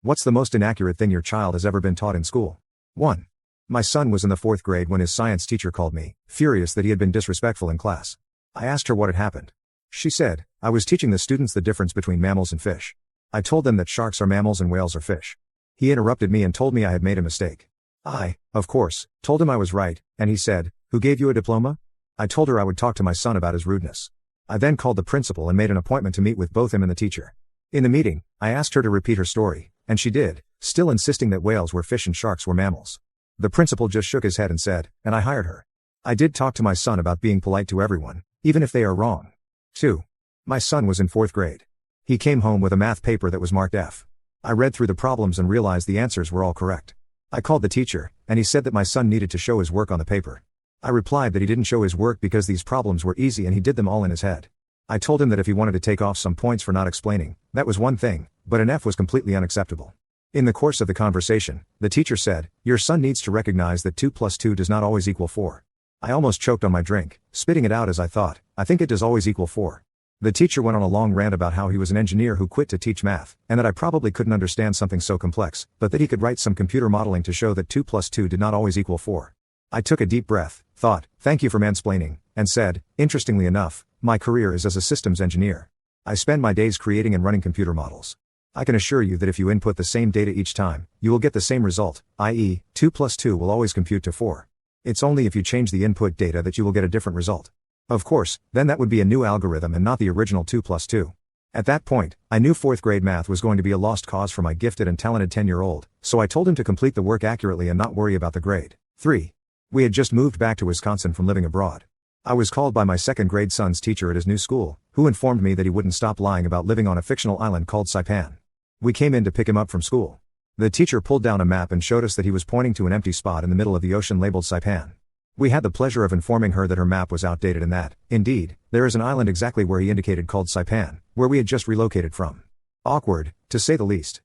What's the most inaccurate thing your child has ever been taught in school? 1. My son was in the 4th grade when his science teacher called me, furious that he had been disrespectful in class. I asked her what had happened. She said, I was teaching the students the difference between mammals and fish. I told them that sharks are mammals and whales are fish. He interrupted me and told me I had made a mistake. I, of course, told him I was right, and he said, "Who gave you a diploma?" I told her I would talk to my son about his rudeness. I then called the principal and made an appointment to meet with both him and the teacher. In the meeting, I asked her to repeat her story, and she did, still insisting that whales were fish and sharks were mammals. The principal just shook his head and said, and I hired her. I did talk to my son about being polite to everyone, even if they are wrong. 2. My son was in 4th grade. He came home with a math paper that was marked F. I read through the problems and realized the answers were all correct. I called the teacher, and he said that my son needed to show his work on the paper. I replied that he didn't show his work because these problems were easy and he did them all in his head. I told him that if he wanted to take off some points for not explaining, that was one thing, but an F was completely unacceptable. In the course of the conversation, the teacher said, "Your son needs to recognize that 2 plus 2 does not always equal 4. I almost choked on my drink, spitting it out as I thought, I think it does always equal 4. The teacher went on a long rant about how he was an engineer who quit to teach math, and that I probably couldn't understand something so complex, but that he could write some computer modeling to show that 2 plus 2 did not always equal 4. I took a deep breath, thought, thank you for mansplaining, and said, interestingly enough, my career is as a systems engineer. I spend my days creating and running computer models. I can assure you that if you input the same data each time, you will get the same result, i.e., 2 plus 2 will always compute to 4. It's only if you change the input data that you will get a different result. Of course, then that would be a new algorithm and not the original 2 plus 2. At that point, I knew 4th grade math was going to be a lost cause for my gifted and talented 10-year-old, so I told him to complete the work accurately and not worry about the grade. 3. We had just moved back to Wisconsin from living abroad. I was called by my 2nd grade son's teacher at his new school, who informed me that he wouldn't stop lying about living on a fictional island called Saipan. We came in to pick him up from school. The teacher pulled down a map and showed us that he was pointing to an empty spot in the middle of the ocean labeled Saipan. We had the pleasure of informing her that her map was outdated and that, indeed, there is an island exactly where he indicated called Saipan, where we had just relocated from. Awkward, to say the least.